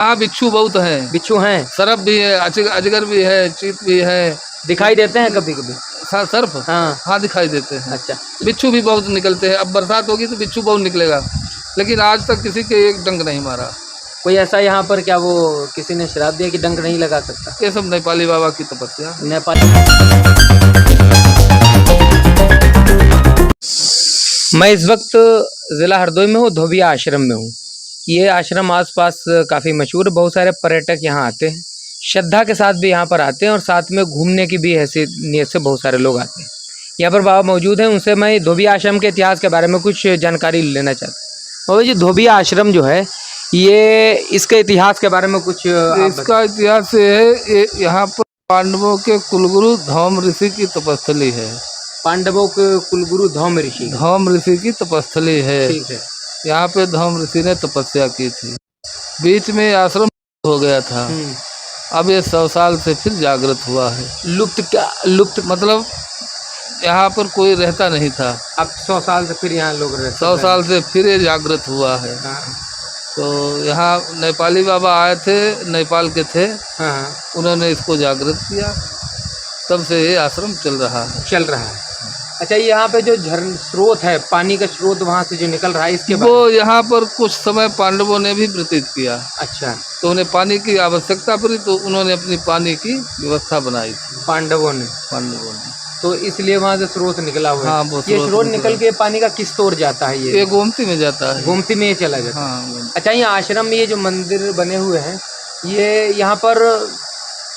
हाँ, बिच्छू बहुत हैं। बिच्छू हैं, सर्प भी है, अजगर भी है, चीत भी है। दिखाई देते हैं कभी कभी? सर्प हाँ। हाँ दिखाई देते हैं। अच्छा। बिच्छू भी बहुत निकलते हैं। अब बरसात होगी तो बिच्छू बहुत निकलेगा, लेकिन आज तक किसी के एक डंक नहीं मारा। कोई ऐसा यहाँ पर क्या वो किसी ने श्राप दिया कि डंक नहीं लगा सकता? ये सब नेपाली बाबा की तपस्या। नेपाली। मैं इस वक्त ज़िला हरदोई में हूँ, धोबिया आश्रम में हूँ। ये आश्रम आसपास काफ़ी मशहूर, बहुत सारे पर्यटक यहाँ आते हैं, श्रद्धा के साथ भी यहाँ पर आते हैं और साथ में घूमने की भी ऐसी नीयत से बहुत सारे लोग आते हैं। यहाँ पर बाबा मौजूद हैं, उनसे मैं धोबिया आश्रम के इतिहास के बारे में कुछ जानकारी लेना चाहता हूँ। बाबा जी, धोबिया आश्रम जो है ये इसके इतिहास के बारे में कुछ इसका इतिहास ये है, यहाँ पर पांडवों के कुलगुरु धौम ऋषि की तपस्थली है। पांडवों के कुलगुरु धौम ऋषि की तपस्थली है। ठीक है। यहाँ पे धौम ऋषि ने तपस्या की थी। बीच में आश्रम हो गया था, अब ये 100 साल से फिर जागृत हुआ है। लुप्त मतलब यहाँ पर कोई रहता नहीं था, अब 100 साल से फिर यहाँ लोग रहते 100 साल से फिर ये जागृत हुआ है। तो यहाँ नेपाली बाबा आए थे, नेपाल के थे। उन्होंने इसको जागृत किया, तब से ये आश्रम चल रहा है। अच्छा, यहाँ पे जो झरना स्रोत है, पानी का स्रोत वहाँ से जो निकल रहा है, इसके वो यहाँ पर कुछ समय पांडवों ने भी व्यतीत किया। अच्छा। तो उन्हें पानी की आवश्यकता पड़ी, तो उन्होंने अपनी पानी की व्यवस्था बनाई थी। पांडवों ने तो इसलिए वहाँ से स्रोत निकला हुआ है। हाँ, ये स्रोत निकल के पानी का किस तौर जाता है? ये गोमती में जाता है। गोमती में ये चला जाता है। हाँ। अच्छा, ये आश्रम में ये जो मंदिर बने हुए हैं, ये यहाँ पर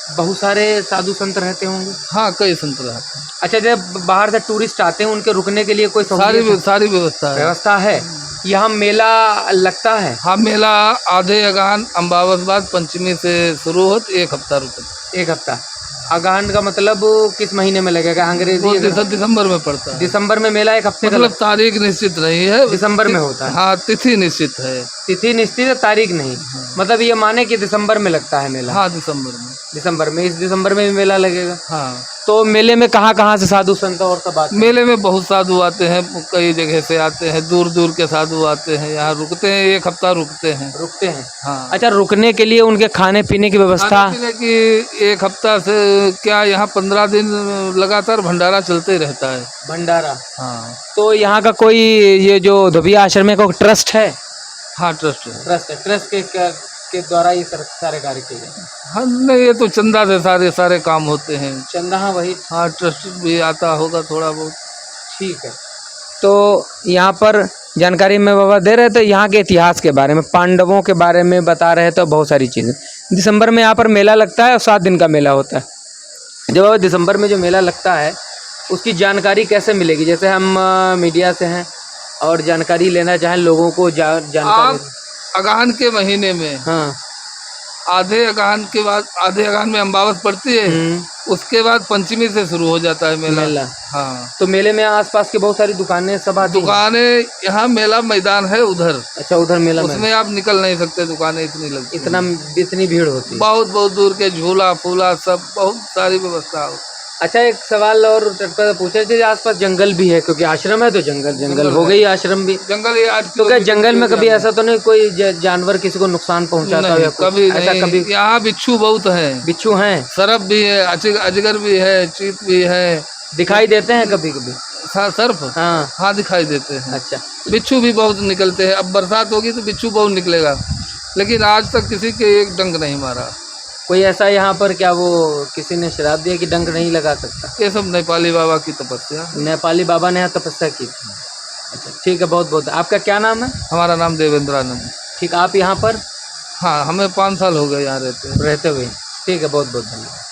बहुत सारे साधु संत रहते होंगे? हाँ, कई संत रहते हैं। अच्छा, जब बाहर से टूरिस्ट आते हैं उनके रुकने के लिए कोई सारी व्यवस्था है। यहाँ मेला लगता है? हाँ, मेला आधे अगहन अम्बावस बाद पंचमी से शुरू होता, 1 हफ्ता रुकता। 1 हफ्ता। अगहन का मतलब किस महीने में लगेगा? अंग्रेजी दिसंबर में पड़ता है। दिसंबर में मेला 1 हफ्ते मतलब तारीख निश्चित नहीं है, दिसंबर में होता है। हाँ, तिथि निश्चित है। तिथि निश्चित है, तारीख नहीं। मतलब ये माने कि दिसंबर में लगता है मेला? हाँ, दिसंबर में इस दिसंबर में भी मेला लगेगा। हाँ। तो मेले में कहाँ से साधु संत और सब आते हैं? मेले में बहुत साधु आते हैं, कई जगह से आते हैं, दूर दूर के साधु आते हैं, यहाँ रुकते हैं, 1 हफ्ता रुकते हैं। हाँ। अच्छा, रुकने के लिए उनके खाने पीने की व्यवस्था? खाने पीने की 1 हफ्ता से क्या, यहाँ 15 दिन लगातार भंडारा चलते रहता है। भंडारा? हाँ। तो यहाँ का कोई ये जो धोबिया आश्रम में कोई ट्रस्ट है? हाँ, ट्रस्ट के द्वारा ये सारे कार्य किए जाते हैं? हाँ, नहीं, ये तो चंदा से सारे काम होते हैं। चंदा? हाँ, वही। हाँ, ट्रस्ट भी आता होगा थोड़ा बहुत। ठीक है। तो यहाँ पर जानकारी में बाबा दे रहे थे यहाँ के इतिहास के बारे में, पांडवों के बारे में बता रहे थे, बहुत सारी चीज़ें। दिसंबर में यहाँ पर मेला लगता है और 7 दिन का मेला होता है। जब दिसंबर में जो मेला लगता है उसकी जानकारी कैसे मिलेगी? जैसे हम मीडिया से हैं और जानकारी लेना चाहें लोगों को जानकारी। अगहन के महीने में, हाँ, आधे अगहन में अम्बावस पड़ती है, उसके बाद पंचमी से शुरू हो जाता है मेला। हाँ। तो मेले में आसपास की बहुत सारी दुकानें सब आती हैं? दुकानें, यहाँ मेला मैदान है उधर। अच्छा, उधर मेला, उसमें आप निकल नहीं सकते, दुकानें इतनी लगती, इतनी भीड़ होती है। बहुत दूर के झूला फूला सब, बहुत सारी व्यवस्था हो। अच्छा, एक सवाल और पूछे थे, आसपास जंगल भी है? क्योंकि आश्रम है तो जंगल हो गई, आश्रम भी जंगल। तो क्या जंगल में कभी ऐसा तो नहीं कोई जानवर किसी को नुकसान पहुंचाता है? कभी यहाँ बिच्छू बहुत हैं। बिच्छू हैं, सर्प भी है, अजगर भी है, चीत भी है। दिखाई देते हैं कभी कभी? सर्प? हाँ, दिखाई देते हैं। अच्छा। बिच्छू भी बहुत निकलते हैं। अब बरसात होगी तो बिच्छू बहुत निकलेगा, लेकिन आज तक किसी के एक डंक नहीं मारा। कोई ऐसा यहाँ पर क्या वो किसी ने श्राप दिया कि डंक नहीं लगा सकता? ये सब नेपाली बाबा की तपस्या। नेपाली बाबा ने यहाँ तपस्या की। अच्छा, ठीक है, बहुत। आपका क्या नाम है? हमारा नाम देवेंद्रानंद। ठीक, आप यहाँ पर? हाँ, हमें 5 साल हो गए यहाँ रहते हुए। ठीक है, बहुत धन्यवाद।